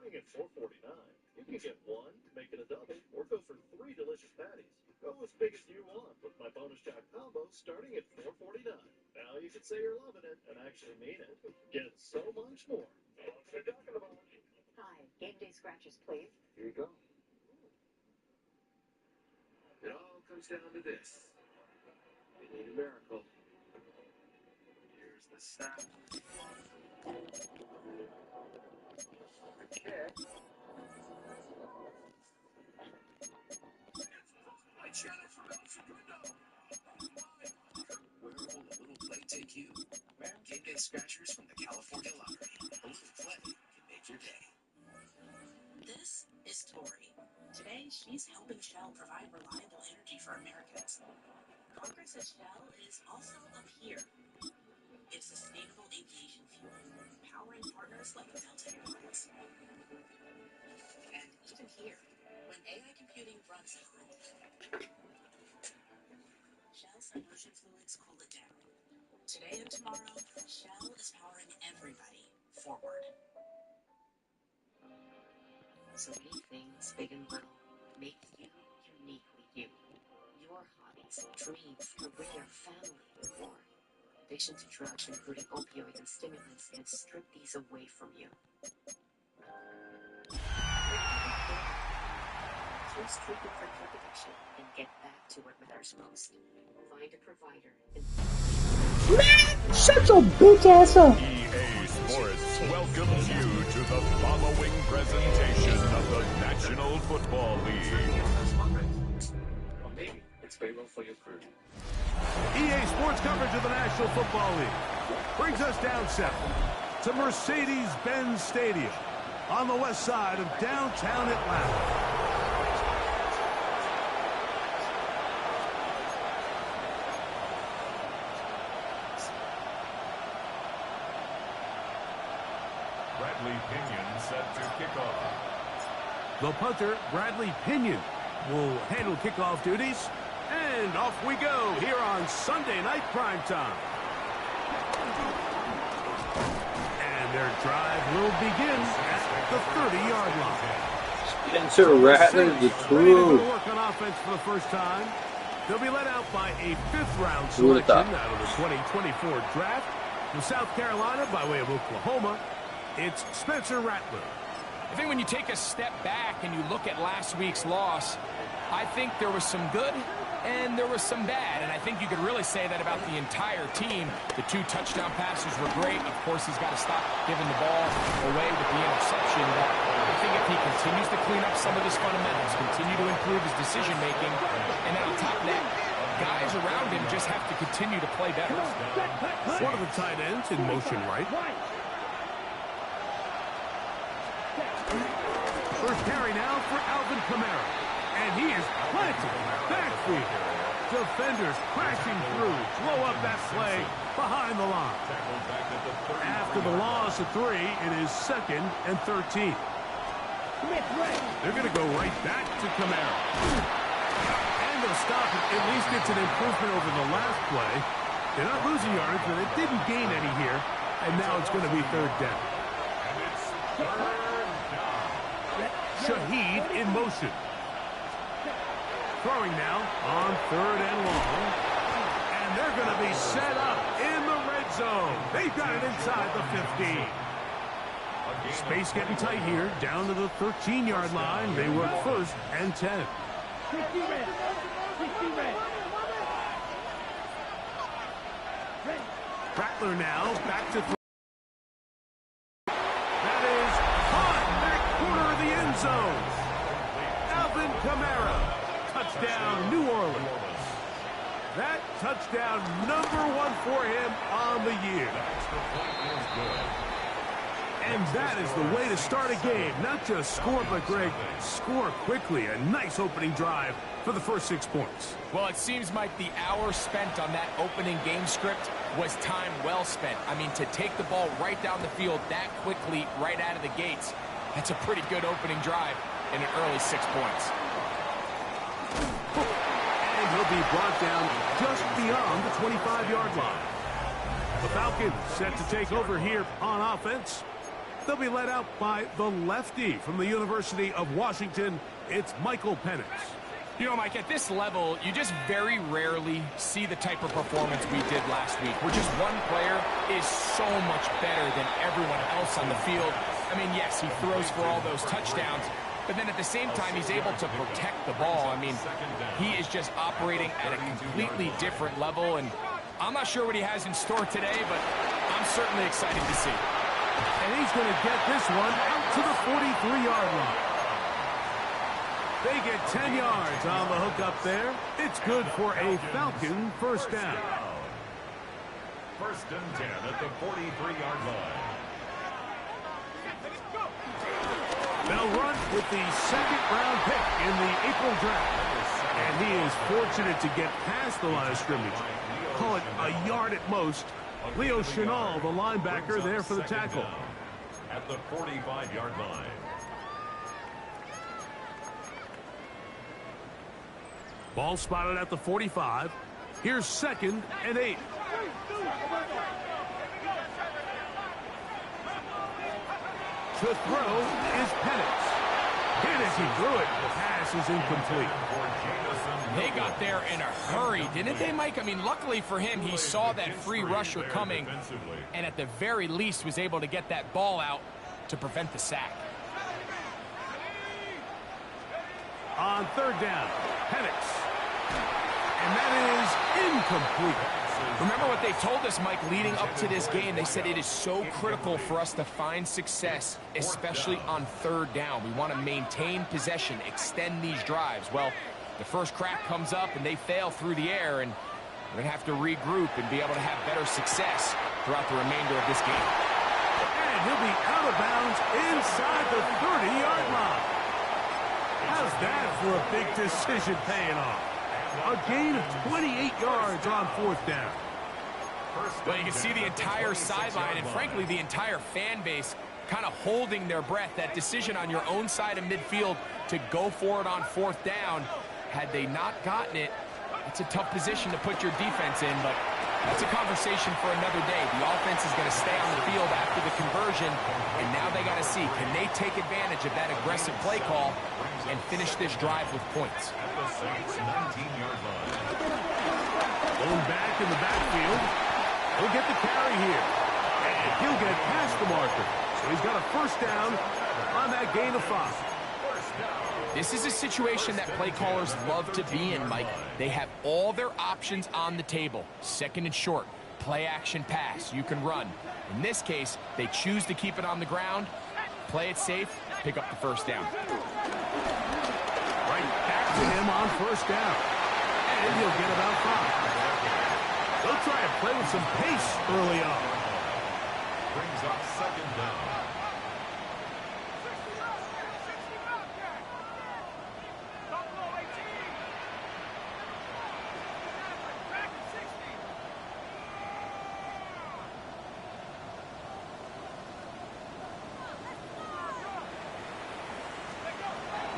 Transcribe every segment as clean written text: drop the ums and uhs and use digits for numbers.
starting at $4.49. You can get one, make it a double, or go for 3 delicious patties. Go as big as you want with my bonus jack combo starting at $4.49. Now you can say you're loving it and actually mean it. Get so much more. That's what we're talking about. Hi, game day scratchers, please. Here you go. It all comes down to this. You need a miracle. Here's the snap. The kick. Where will a little play take you? Game day scratchers from the California Lottery. A little play can make your day. This is Tori. Today, she's helping Shell provide reliable energy for Americans. Progress at Shell is also up here. It's sustainable aviation fuel, powering partners like Delta Airlines. And even here, when AI computing runs hot, Shell's immersion fluids cool it down. Today and tomorrow, Shell is powering everybody forward. So many things, big and little, make you uniquely you. Your hobbies, dreams, career, family, and more. Addiction to drugs, including opioid and stimulants, can strip these away from you. Choose treatment for drug addiction and get back to what matters most. Find a provider and... Man, shut your bitch ass up! EA Sports welcomes you to the following presentation of the National Football League. Well, maybe it's payroll for your crew. EA Sports coverage of the National Football League brings us down south to Mercedes-Benz Stadium on the west side of downtown Atlanta. Bradley Pinion set to kick off. The punter, Bradley Pinion, will handle kickoff duties. And off we go here on Sunday Night Primetime. And their drive will begin at the 30-yard line. Spencer Rattler, the crew. Work on offense for the first time. They'll be led out by a fifth-round selection out of the 2024 draft from South Carolina by way of Oklahoma. It's Spencer Rattler. I think when you take a step back and you look at last week's loss, I think there was some good and there was some bad, and I think you could really say that about the entire team. The 2 touchdown passes were great. Of course, he's got to stop giving the ball away with the interception, but I think if he continues to clean up some of his fundamentals, continue to improve his decision-making, and then on top of that, guys around him just have to continue to play better. One of the tight ends in motion right. First carry now for Alvin Kamara. And he is planted backfield. Defenders crashing through. Blow up that play behind the line. After the loss of 3, it is 2nd and 13. They're going to go right back to Kamara. And they'll stop it. At least it's an improvement over the last play. They're not losing yards, but they didn't gain any here. And now it's going to be 3rd down. Shaheed in motion. Throwing now on 3rd and long. And they're going to be set up in the red zone. They've got it inside the 15. Space getting tight here. Down to the 13-yard line. They work 1st and 10. Rattler now back to 3. That is caught back corner of the end zone. Alvin Kamara. Touchdown, New Orleans. That touchdown #1 for him on the year. And that is the way to start a game. Not just score, but, Greg, score quickly. A nice opening drive for the first 6 points. Well, it seems like the hour spent on that opening game script was time well spent. I mean, to take the ball right down the field that quickly, right out of the gates, that's a pretty good opening drive in an early 6 points. And he'll be brought down just beyond the 25-yard line. The Falcons set to take over here on offense. They'll be led out by the lefty from the University of Washington. It's Michael Penix. You know, Mike, at this level, you just very rarely see the type of performance we did last week, where just one player is so much better than everyone else on the field. I mean, yes, he throws for all those touchdowns, but then at the same time, he's able to protect the ball. I mean, he is just operating at a completely different level, and I'm not sure what he has in store today, but I'm certainly excited to see. And he's going to get this one out to the 43-yard line. They get 10 yards on the hook up there. It's good for a Falcon first down. First and 10 at the 43-yard line. They'll run with the second-round pick in the April draft. And he is fortunate to get past the line of scrimmage. Call it a yard at most. Leo Chenal, the linebacker, there for the tackle. At the 45-yard line. Ball spotted at the 45. Here's 2nd and 8. To throw is Penix. Hit as he threw it. The pass is incomplete. They got there in a hurry, didn't they, Mike? I mean, luckily for him, he saw that free rusher coming and at the very least was able to get that ball out to prevent the sack. On 3rd down, Penix. And that is incomplete. Remember what they told us, Mike, leading up to this game? They said it is so critical for us to find success, especially on 3rd down. We want to maintain possession, extend these drives. Well, the first crack comes up and they fail through the air, and we're going to have to regroup and be able to have better success throughout the remainder of this game. And he'll be out of bounds inside the 30-yard line. How's that for a big decision paying off? A gain of 28 yards on 4th down. Well, you can see the entire sideline and, frankly, the entire fan base kind of holding their breath. That decision on your own side of midfield to go for it on 4th down, had they not gotten it, it's a tough position to put your defense in, but that's a conversation for another day. The offense is going to stay on the field after the conversion, and now they got to see, can they take advantage of that aggressive play call and finish this drive with points? Going back in the backfield, he'll get the carry here, and he'll get past the marker. So he's got a first down on that gain of 5. This is a situation that play callers love to be in, Mike. They have all their options on the table. 2nd and short, play action pass, you can run. In this case, they choose to keep it on the ground, play it safe, pick up the first down. Right back to him on first down. And he'll get about 5. They'll try and play with some pace early on. Brings up 2nd down.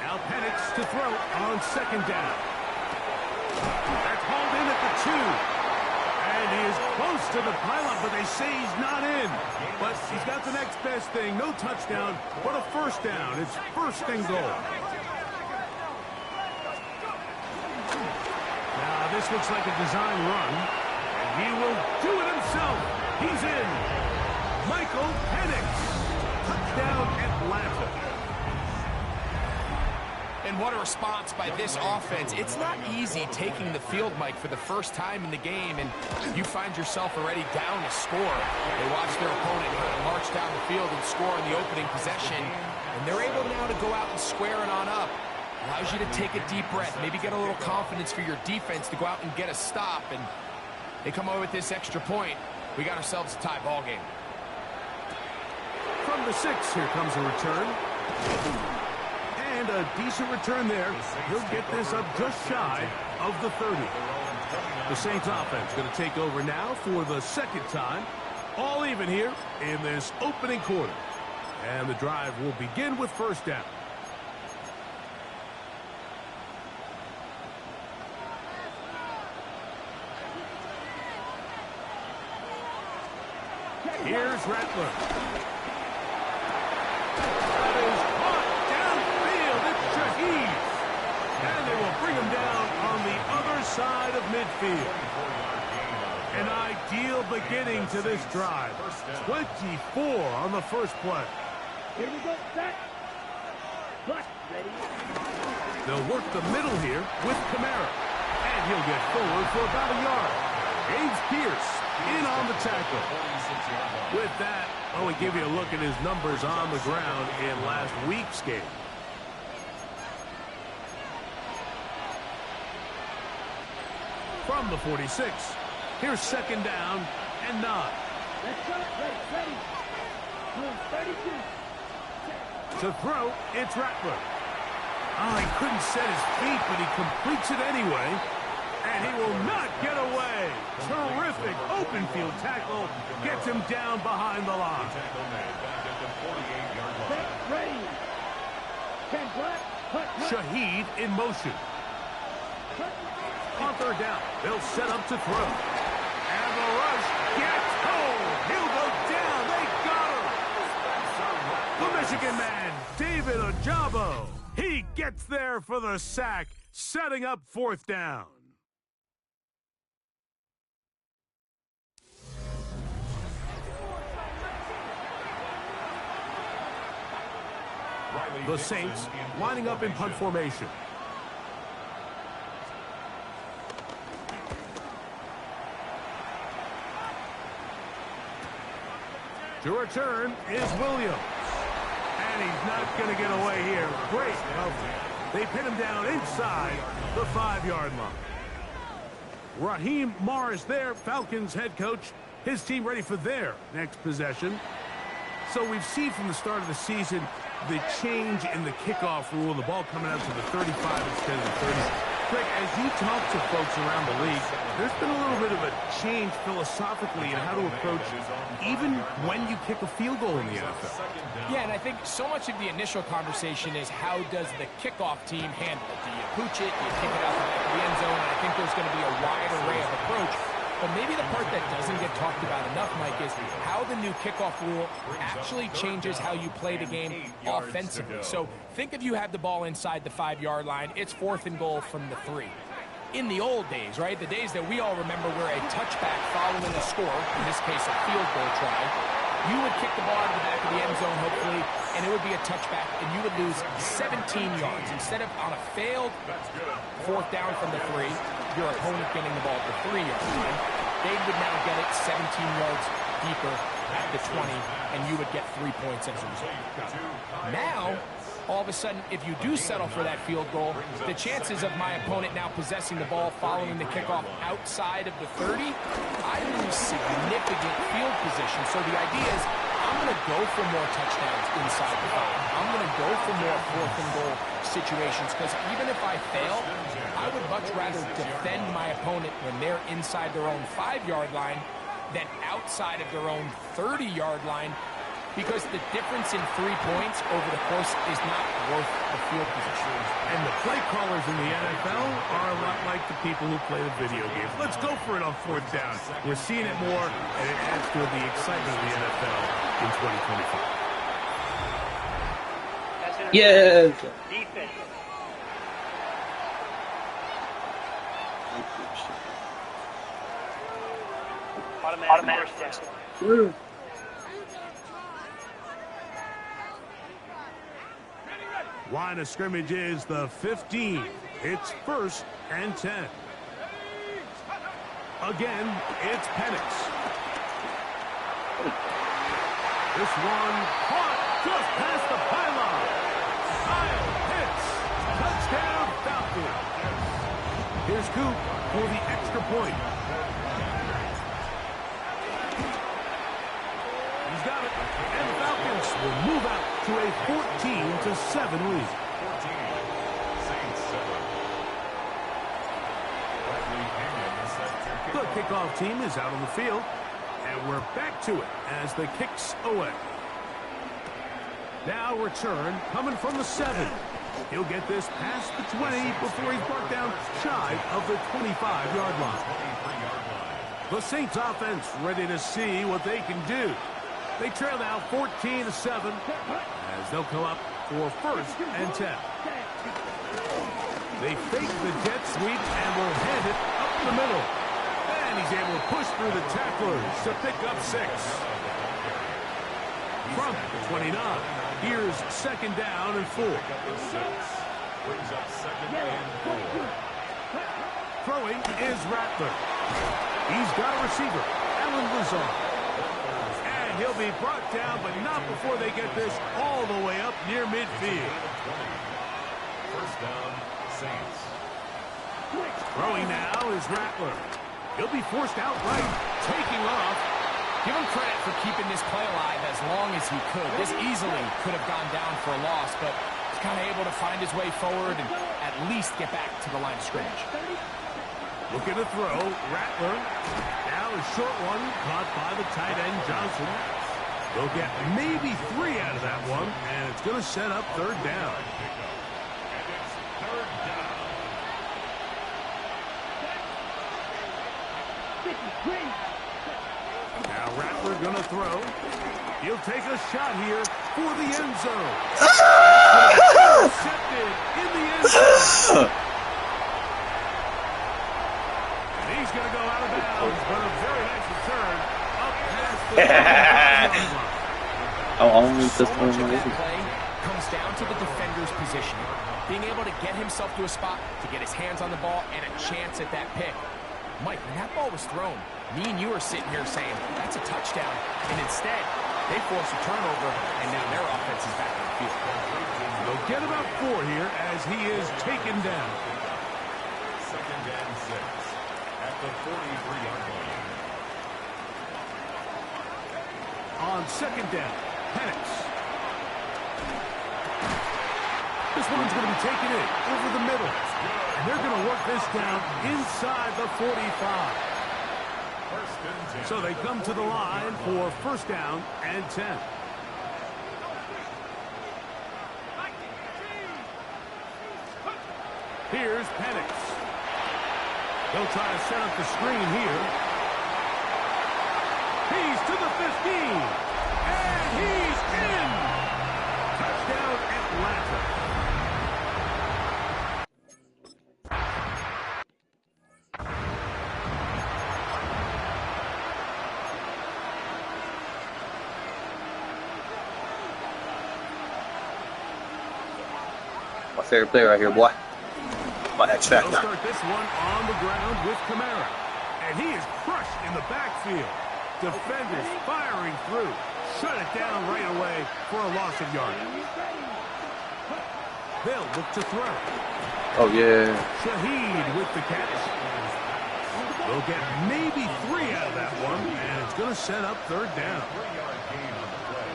Now Penix to throw on 2nd down. That's hauled in at the 2. And he is close to the pylon, but they say he's not in. But he's got the next best thing. No touchdown, but a first down. It's 1st and goal. Now this looks like a design run. And he will do it himself. He's in. Michael Penix. Touchdown Atlanta. And what a response by this offense. It's not easy taking the field, Mike, for the first time in the game, and you find yourself already down a score. They watch their opponent kind of march down the field and score in the opening possession, and they're able now to go out and square it on up. Allows you to take a deep breath, maybe get a little confidence for your defense to go out and get a stop, and they come away with this extra point. We got ourselves a tie ball game. From the 6, here comes a return. And a decent return there. He'll get this up just shy of the 30. The Saints offense going to take over now for the 2nd time. All even here in this opening quarter. And the drive will begin with first down. Here's Rattler. beginning to this drive. 24 on the first play. Here we go, set. Plus, ready. They'll work the middle here with Kamara. And he'll get forward for about a yard. James Pierce in on the tackle. With that, we give you a look at his numbers on the ground in last week's game. From the 46, here's second down and 9. Let's go, ready. Room 32. To throw, it's Rattler. He couldn't set his feet, but he completes it anyway. And he will not get away. Terrific open field tackle. Gets him down behind the line. Set, ready. 10 black, hut. Shaheed in motion. On third down, they'll set up to throw. And the rush gets home. He'll go down. They got him. The Michigan man, David Ojabo. He gets there for the sack, setting up fourth down. The Saints lining up in punt formation. To return is Williams. And he's not going to get away here. Great coverage. They pin him down inside the 5-yard line. Raheem Morris there, Falcons head coach. His team ready for their next possession. So we've seen from the start of the season the change in the kickoff rule, the ball coming out to the 35 instead of the 30. Greg, as you talk to folks around the league, there's been a little bit of a change philosophically in how to approach even when you kick a field goal in the NFL. Yeah, and I think so much of the initial conversation is how does the kickoff team handle it? Do you pooch it? Do you kick it out the back of the end zone? And I think there's going to be a wide array of approach. But maybe the part that doesn't get talked about enough, Mike, is how the new kickoff rule actually changes how you play the game offensively. So think if you have the ball inside the 5-yard line, it's 4th and goal from the 3. In the old days, right, the days that we all remember where a touchback following a score, in this case a field goal try, you would kick the ball out of the back of the end zone, hopefully, and it would be a touchback, and you would lose 17 yards. Instead of on a failed 4th down from the 3, your opponent getting the ball at the 3-yard line, they would now get it 17 yards deeper at the 20, and you would get 3 points as a result. Now, all of a sudden, if you do settle for that field goal, the chances of my opponent now possessing the ball following the kickoff outside of the 30, I lose significant field position. So the idea is I'm going to go for more touchdowns inside the 5. I'm going to go for more 4th and goal situations because even if I fail, I would much rather defend my opponent when they're inside their own 5-yard line than outside of their own 30-yard line, because the difference in 3 points over the course is not worth the field position. And the play callers in the NFL are a lot like the people who play the video games. Let's go for it on 4th down. We're seeing it more, and it adds to the excitement of the NFL in 2025. Yes! Defense. Automatic first down. Line of scrimmage is the 15. It's 1st and 10. Again, it's Penix. This one caught just past the pylon. Kyle Pitts. Touchdown Falcons. Here's Coop for the extra point. He's got it. And the Falcons will move out to a 14-7 lead. The kickoff team is out on the field, and we're back to it as the kick's away. Now return coming from the 7. He'll get this past the 20 before he's brought down shy of the 25-yard line. The Saints offense ready to see what they can do. They trail now 14-7 as they'll come up for 1st and 10. They fake the jet sweep and will hand it up the middle. And And he's able to push through the tacklers to pick up 6. From 29, here's 2nd down and 4. Brings up 2nd and 4. Throwing is Rattler. He's got a receiver, Alan Lazard. And he'll be brought down, but not before they get this all the way up near midfield. 1st down, Saints. Throwing now is Rattler. He'll be forced outright, taking off. Give him credit for keeping this play alive as long as he could. This easily could have gone down for a loss, but he's kind of able to find his way forward and at least get back to the line of scrimmage. Looking to throw, Rattler. Now a short one, caught by the tight end, Johnson. They'll get maybe 3 out of that one, and it's going to set up 3rd down. Now Rattler going to throw. He'll take a shot here for the end zone. Intercepted in the end zone. And he's going to go out of bounds, but a very nice return up past the line. So much of that play comes down to the defender's positioning. Being able to get himself to a spot, to get his hands on the ball, and a chance at that pick. Mike, when that ball was thrown, me and you are sitting here saying, that's a touchdown. And instead, they force a turnover, and now their offense is back on the field. They'll get about 4 here as he is taken down. 2nd and 6 at the 43-yard line. On 2nd down, Penix. This one's going to be taken in over the middle. And they're going to work this down inside the 45. So they come to the line for 1st down and 10. Here's Penix. They'll try to set up the screen here. He's to the 15. And he's in. Touchdown, Atlanta. My favorite player right here, boy. My X They'll Factor. start this one on the ground with Kamara. And he is crushed in the backfield. Defenders firing through. Shut it down right away for a loss of yardage. They'll look to throw. Oh, yeah. Shaheed with the catch. They'll get maybe 3 out of that one, and it's going to set up 3rd down. 3-yard gain on the play.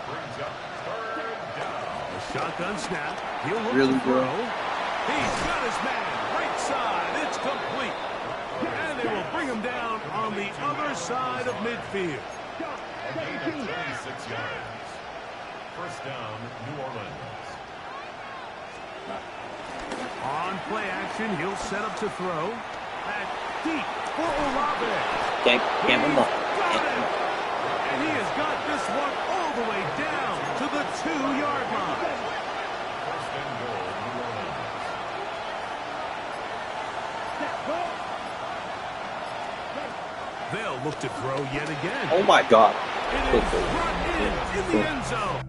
Brings up 3rd down. A shotgun snap. He'll look Really, to throw. bro? He's got his man. Right side. It's complete. And they will bring him down on the other side of midfield. A gain of 36 yards. 1st down, New Orleans. On play action, he'll set up to throw. Back deep for Olave. Can't him up. And he has got this one all the way down to the 2-yard line. 1st and goal, New Orleans. They'll look to throw yet again. Oh my God. It is brought in the end zone.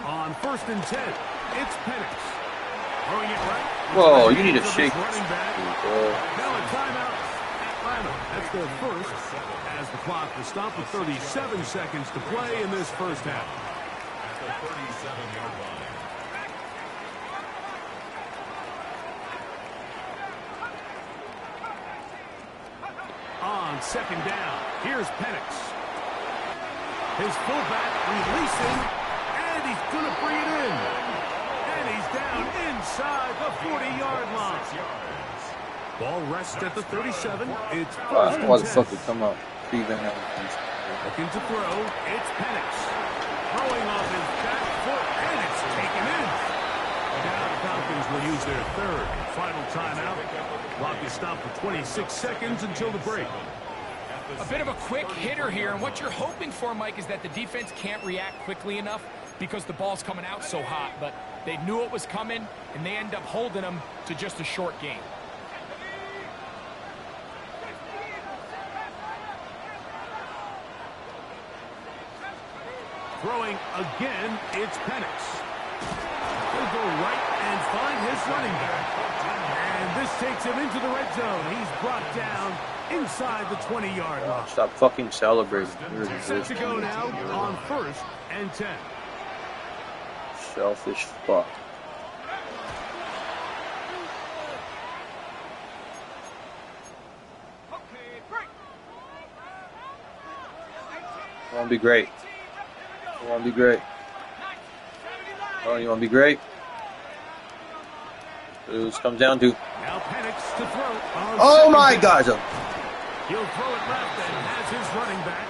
On 1st and 10, it's Penix. Throwing it right. Whoa, you need to shake. Running back. Now a timeout. Atlanta. That's their first. As the clock will stop with 37 seconds to play in this 1st half. At the 37-yard line. On 2nd down, here's Penix. His fullback releasing, and he's going to bring it in. And he's down inside the 40-yard line. Ball rests at the 37. It's 1st Why and the 10. fuck did come out? Steven Looking to throw, it's Penix. Throwing off his back foot, and it's taken in. Now the Falcons will use their third and final timeout. Clock is stopped for 26 seconds until the break. A bit of a quick hitter here, and what you're hoping for, Mike, is that the defense can't react quickly enough because the ball's coming out so hot. But they knew it was coming, and they end up holding them to just a short game. Throwing again, it's Penix. He'll go right and find his running back. And this takes him into the red zone. He's brought down inside the 20-yard line. Stop fucking celebrating. Set to go now on 1st and 10. Selfish fuck. I want to be great. I want to be great. Oh, you want to be great? This comes down to. Now Penix to throw. Oh my God! He'll throw it left and has his running back.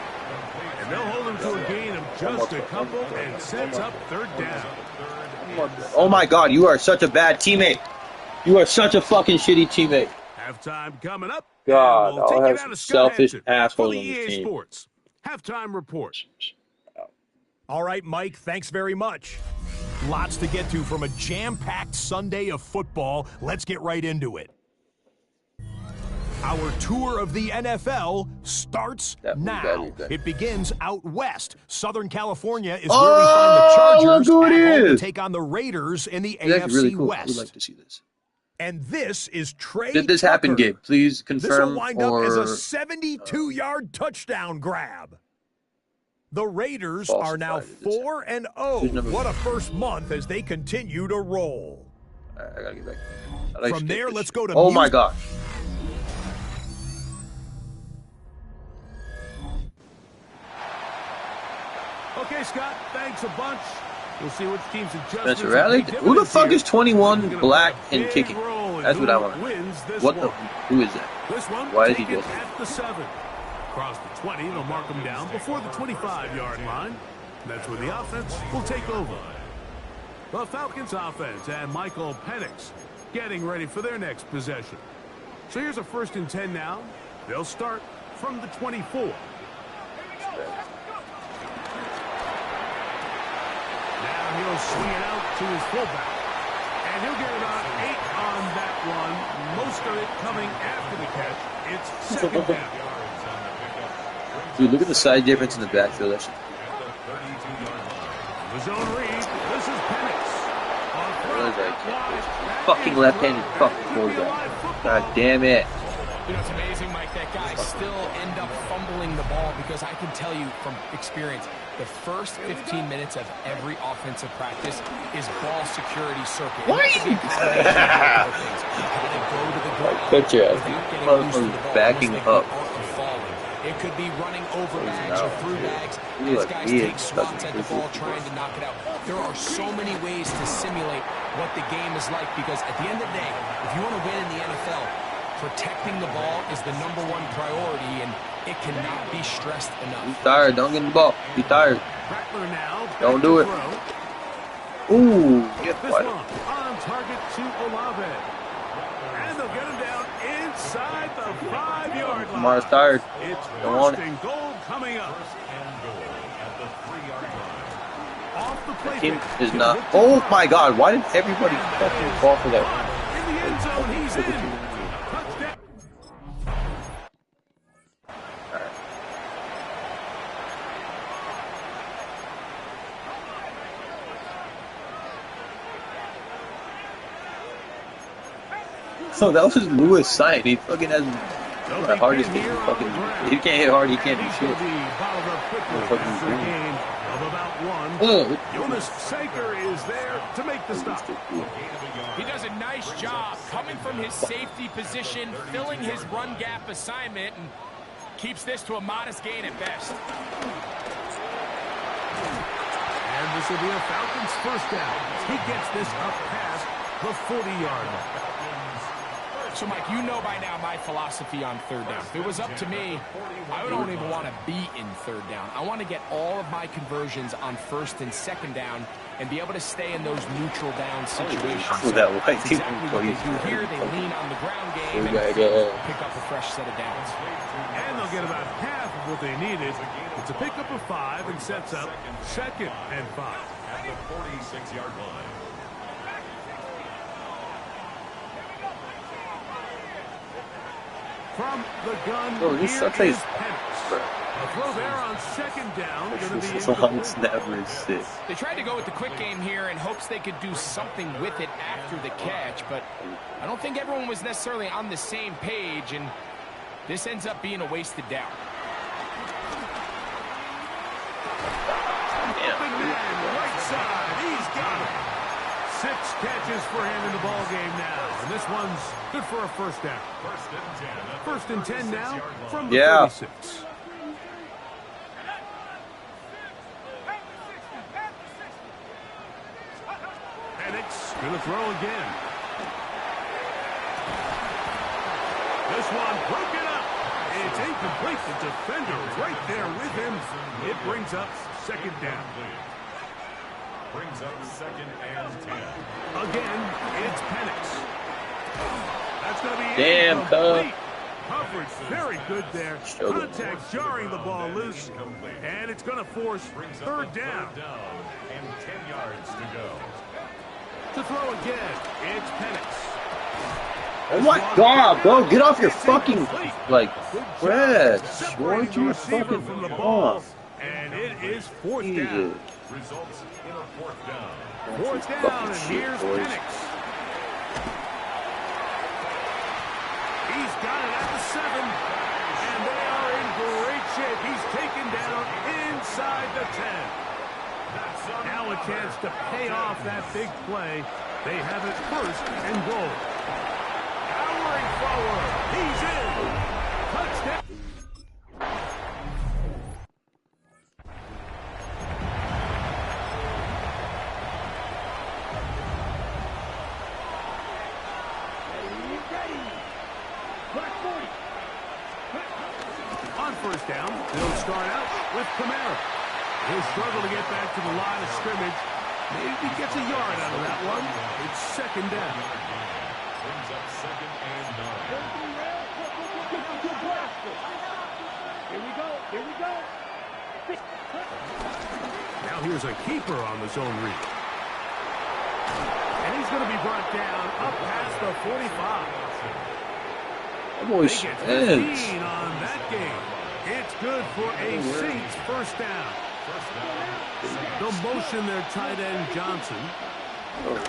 And they'll hold him to a gain of just a couple and sets up 3rd down. Oh my God! You are such a bad teammate. You are such a fucking shitty teammate. Halftime coming up. God, we'll take I'll it have out some of Scott selfish Hanson assholes for the on this EA team. Sports halftime report. All right, Mike, thanks very much. Lots to get to from a jam-packed Sunday of football. Let's get right into it. Our tour of the NFL starts now. It begins out west. Southern California is where we find the Chargers look who it at home to is. take on the Raiders in the It's AFC actually really cool. I West. would like to see this. And this is Trey Did this happen, Tucker. Gabe? Please This will confirm wind up as a or 72-yard touchdown grab. The Raiders are now falsified. 4-0. What a first month as they continue to roll. I gotta get back. I like From to there, take this let's shit. go to Oh my music. gosh. Okay, Scott, thanks a bunch. We'll see which team's adjustments. Spencer Rattler? Who the fuck is 21 black and kicking? That's what I want. What the? Who is that? This one Why is he taken doing that? at the 7. Across the 20, they'll mark him down before the 25-yard line. That's where the offense will take over. The Falcons offense and Michael Penix getting ready for their next possession. So here's a 1st and 10 now. They'll start from the 24. Now he'll swing it out to his fullback. And he'll get about 8 on that one. Most of it coming after the catch. It's 2nd down. Dude, look at the size difference in the backfield. That's The zone read. This is Penix. fucking left-handed fucking quarterback. God damn it. You know, it's amazing, Mike, that guys still end up fumbling the ball because I can tell you from experience, the first 15 minutes of every offensive practice is ball security circuit. What? Cut your ass. Motherfucker's backing up. It could be running over bags or through bags. These guys take swats at the ball trying to knock it out. There are so many ways to simulate what the game is like because at the end of the day, if you want to win in the NFL, protecting the ball is the #1 priority, and it cannot be stressed enough. He's tired. Don't get in the ball. He's tired. Don't do it. Ooh, get This what? one on target to Olave. And they'll get him down inside the 5-yard line. Kamara's tired. It's Don't want 1st it. and goal coming up. Off the play Team fake. is not. Oh my God! Why did everybody fucking fall for that? In the end zone, he's in. Touchdown. So that was Lewis' sign. He fucking has the hardest thing. Fucking, he can't hit hard. He can't do shit. Fucking green. Jonas Saker is there to make the stop. He does a nice job coming from his safety position, filling his run gap assignment, and keeps this to a modest gain at best. And this will be a Falcons 1st down. He gets this up past the 40-yard line. So, Mike, you know by now my philosophy on third down. If it was up to me, I don't even want to be in third down. I want to get all of my conversions on first and second down and be able to stay in those neutral down situations. So that's exactly what they do here. They lean on the ground game and pick up a fresh set of downs. And they'll get about half of what they needed. It's a pickup of 5 and sets up 2nd and 5. At the 46-yard line. From the gun, this here sucks. is Penix. A throw there on 2nd down. This long snapper is sick. They tried to go with the quick game here in hopes they could do something with it after the catch, but I don't think everyone was necessarily on the same page, and this ends up being a wasted down. Open man, right side. He's got it. 6 catches for him in the ball game now, and this one's good for a first down. First and 10 now from the 36. Penix gonna throw again. This one broken up. It's incomplete. The defender right there with him. It brings up 2nd down. Brings up 2nd and 10. Again, it's Penix. That's going to be damn, incomplete. Coverage very good there. Contact jarring the ball loose. And it's going to force 3rd down. And 10 yards to go. To throw again, it's Penix. Oh my god, bro, get off your fucking, like, Brad, short your fucking from the ball. And it is 4th down. Results in a 4th down. 4th down, and here's Penix. He's got it at the 7, and they are in great shape. He's taken down inside the 10. Now a chance to pay off that big play. They have it 1st and goal. Powering forward. He's in. Touchdown. On 1st down, they'll start out with Kamara. He'll struggle to get back to the line of scrimmage. Maybe gets a yard out of that one. It's 2nd down. Brings up 2nd and 9. Here we go. Now here's a keeper on the zone read. And he's going to be brought down up past the 45. That boy They get 15 on that game. It's good for a Saints 1st down. The motion their tight end Johnson. Oh,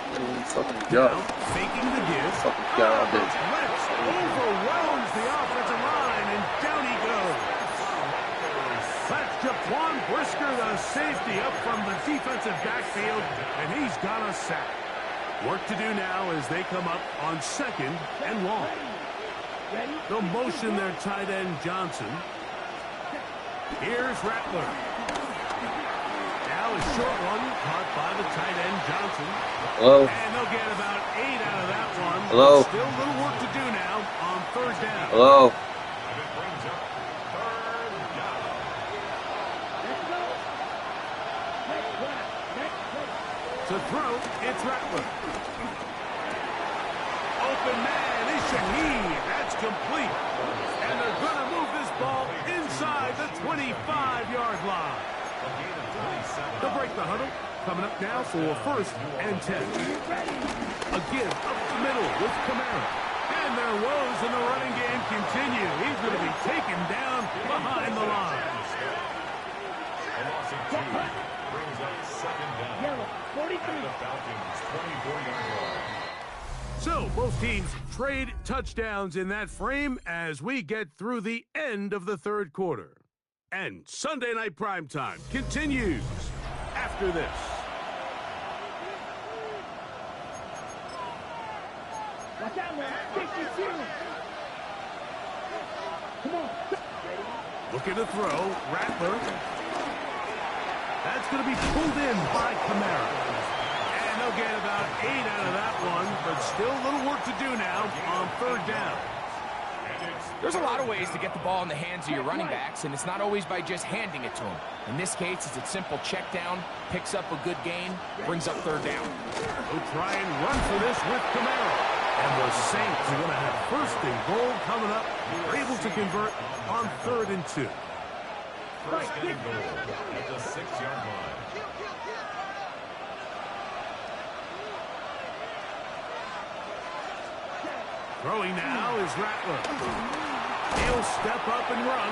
fucking god. Faking the give. Fucking god all day. Let's overwhelms the offensive line, and down he goes. That's Jaquan Brisker, the safety, up from the defensive backfield, and he's got a sack. Work to do now as they come up on 2nd and long. They'll motion their tight end Johnson. Here's Rattler. Now a short one caught by the tight end Johnson. Hello. And they'll get about 8 out of that one. Hello. Still a little work to do now on 3rd down. Hello. To throw, it's Rattler. Open man is Shaheed. That's complete. And they're going to move this ball inside the 25-yard line. They'll break the huddle. Coming up now for 1st and 10. Again, up the middle with Kamara. And their woes in the running game continue. He's going to be taken down behind the line. A loss of 2 brings up 2nd down. 43. The Falcons 24-yard line. So, both teams trade touchdowns in that frame as we get through the end of the 3rd quarter. And Sunday Night Primetime continues after this. Watch out, man. 52. Come on. Looking to throw, Rattler. That's going to be pulled in by Kamara. And they'll They'll get about 8 out of that one, but still a little work to do now on 3rd down. There's a lot of ways to get the ball in the hands of your running backs, and it's not always by just handing it to them. In this case, it's a simple check down, picks up a good gain, brings up 3rd down. They'll try and run for this with Kamara. And the Saints are going to have 1st and goal coming up. They're able to convert on 3rd and 2. 1st and goal at the 6-yard line. Throwing now is Rattler. He'll step up and run.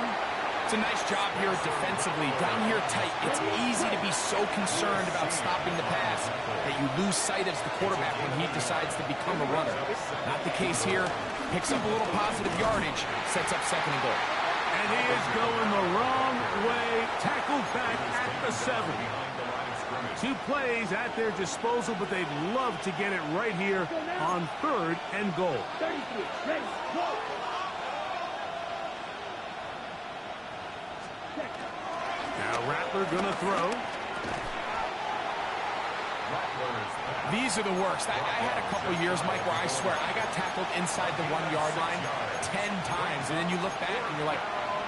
It's a nice job here defensively. Down here tight, it's easy to be so concerned about stopping the pass that you lose sight as the quarterback when he decides to become a runner. Not the case here. Picks up a little positive yardage, sets up 2nd and goal. And he is going the wrong way. Tackled back at the 7. 2 plays at their disposal, but they'd love to get it right here on 3rd and goal. 33, ready, go! Now Rattler gonna throw. These are the worst. I had a couple years, Mike, where I swear I got tackled inside the 1-yard line 10 times, and then you look back and you're like,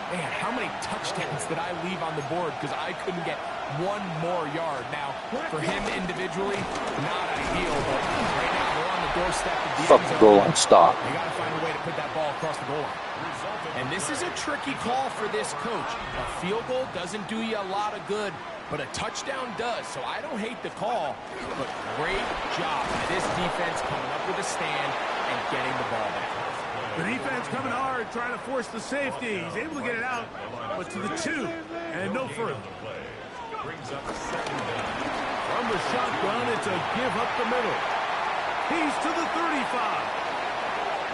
man, how many touchdowns did I leave on the board because I couldn't get 1 more yard? Now, for him individually, not ideal, but right now they're on the doorstep of the Fuck end the zone. goal line, stop. They got to find a way to put that ball across the goal line. And this is a tricky call for this coach. A field goal doesn't do you a lot of good, but a touchdown does. So I don't hate the call, but great job by this defense coming up with a stand and getting the ball back. The defense coming hard, trying to force the safety. He's able to get it out, but to the 2, and no further. From the shotgun, it's a give up the middle. He's to the 35.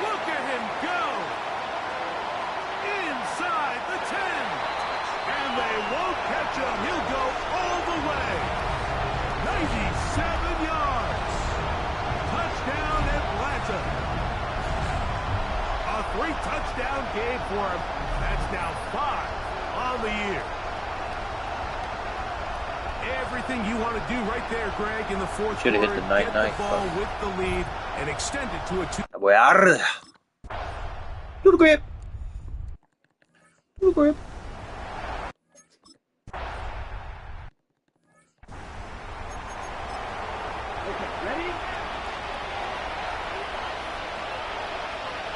Look at him go! Inside the 10. And they won't catch him. He'll go all the way. 97 yards. Touchdown, Atlanta. A 3-touchdown game for him. That's now 5 on the year. Everything you want to do right there, Greg, in the 4th quarter. Hit the 9-9. Get the ball with the lead and extend it to a 2. Boy, arr. Little grip. Little grip. Okay, ready?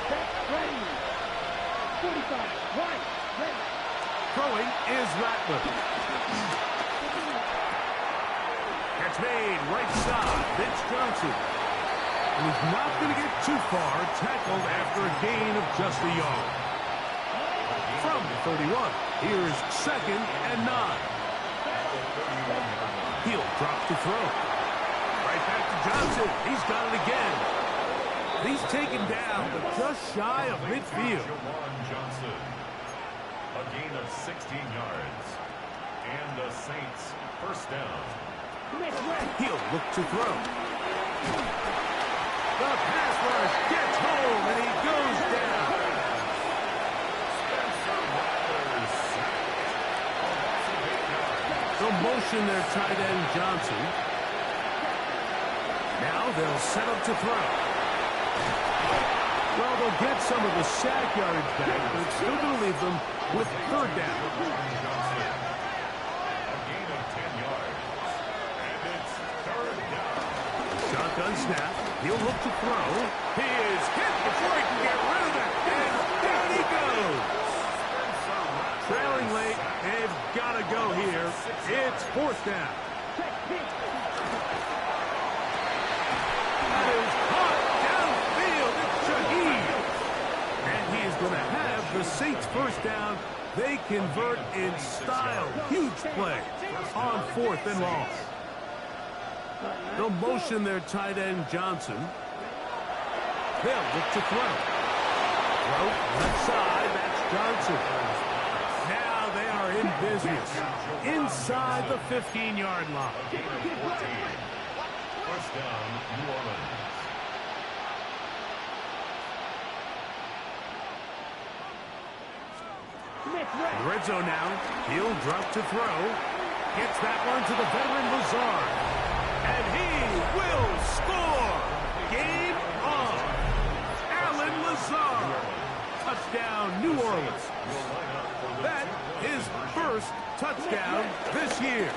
Set, ready. 45, right, ready. Throwing is Rattler. Catch made, right side, Vince Johnson. And he's not going to get too far, tackled after a gain of just a yard. From the 31, here's 2nd and 9. He'll drop to throw. Right back to Johnson. He's got it again. He's taken down, but just shy of midfield. Johnson, a gain of 16 yards. And the Saints, 1st down. He'll look to throw. The pass rush gets home, and he goes down. They'll motion their tight end, Johnson. Now they'll set up to throw. Well, they'll get some of the sack yardage back, but it's still going to leave them with 3rd down. Shotgun snap. He'll look to throw. He is hit before he can get rid of it. And down he goes. Trailing late. They've got to go here. It's 4th down. That is hot downfield. It's Shaheed. And he is going to have the Saints 1st down. They convert in style. Huge play on 4th and long. They'll motion their tight end, Johnson. They'll look to throw. Throw left side, that's Johnson. Now they are in business. Inside the 15-yard line. 1st down, New Orleans. Red zone now. He'll drop to throw. Gets that one to the veteran Lazard. And he will score. Game on. Allen Lazard. Touchdown, New Orleans. That is first touchdown this year.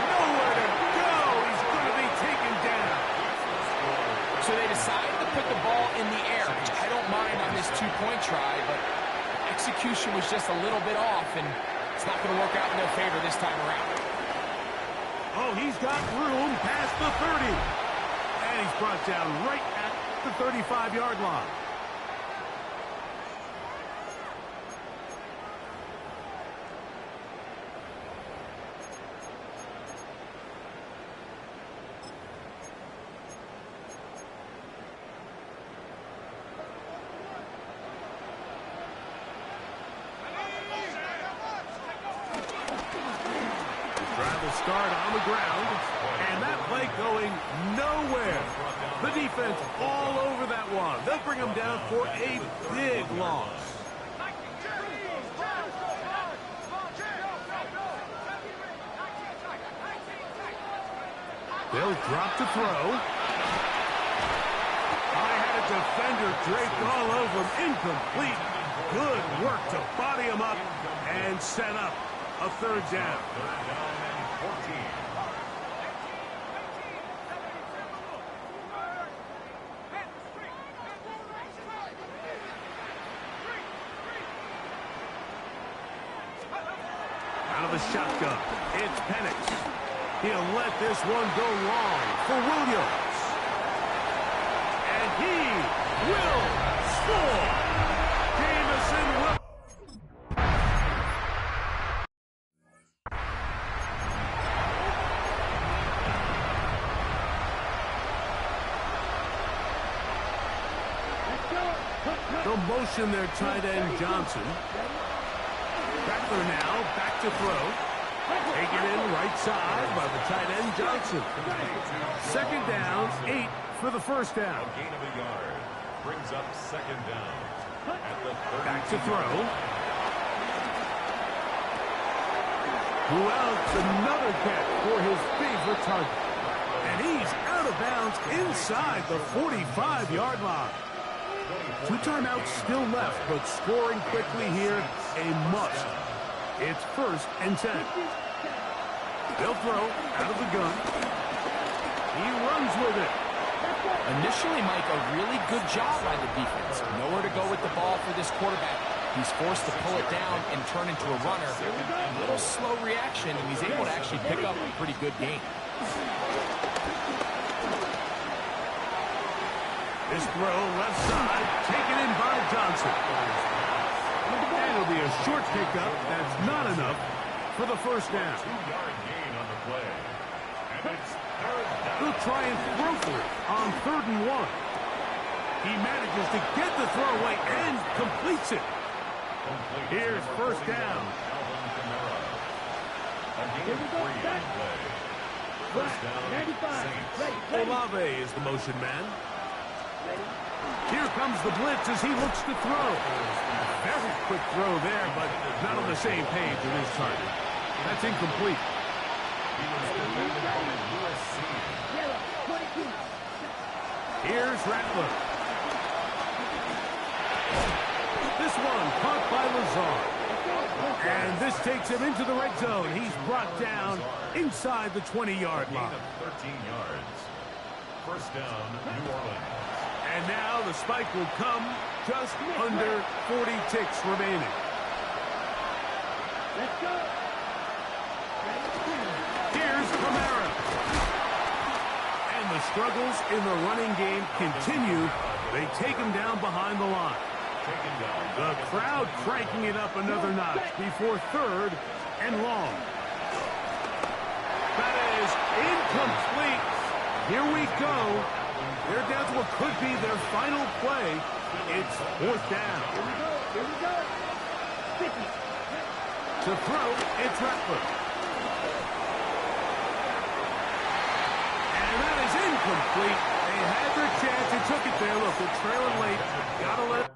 Nowhere to go. He's going to be taken down. So they decided to put the ball in the air, which I don't mind on this two-point try, but execution was just a little bit off, and it's not going to work out in their favor this time around. Oh, he's got room past the 30. And he's brought down right at the 35-yard line. Start on the ground, and that play going nowhere. The defense all over that one. They'll bring him down for a big loss. They'll drop to throw. I had a defender draped all over him. Incomplete. Good work to body him up and set up a third down. Out of the shotgun, it's Penix. He'll let this one go long for Williams. And he will score. Jameson will. The motion there, tight end Johnson. Rattler now, back to throw. Taken in right side by the tight end Johnson. Second down, 8 for the first down. A gain of a yard brings up second down at the 30. Back to throw. Who else? Another catch for his favorite target. And he's out of bounds inside the 45-yard line. 2 timeouts still left, but scoring quickly here, a must. It's 1st and 10. They'll throw out of the gun. He runs with it. Initially, Mike, a really good job by the defense. Nowhere to go with the ball for this quarterback. He's forced to pull it down and turn into a runner. A little slow reaction, and he's able to actually pick up a pretty good gain. This throw left side, taken in by Johnson. And it'll be a short pickup. That's not enough for the first down. 2-yard gain on the play. And it's third down. They'll try and throw for it on 3rd and 1. He manages to get the throw away and completes it. Here's first down. Alvin Kamara. A gain of 3 on the play. First down, Saints. Olave is the motion man. Here comes the blitz as he looks to throw. Very quick throw there, but not on the same page with his target. That's incomplete. He was defended by USC. Here's Rattler. This one caught by Lazard. And this takes him into the red zone. He's brought down inside the 20-yard line. 13 yards. First down, New Orleans. And now the spike will come just under 40 ticks remaining. Let's go. Here's Kamara. And the struggles in the running game continue. They take him down behind the line. The crowd cranking it up another notch before 3rd and long. That is incomplete. Here we go. They're down to what could be their final play. It's 4th down. Here we go. To throw, it's Rattler. And that is incomplete. They had their chance. They took it there. Look, they're trailing late. Gotta let it.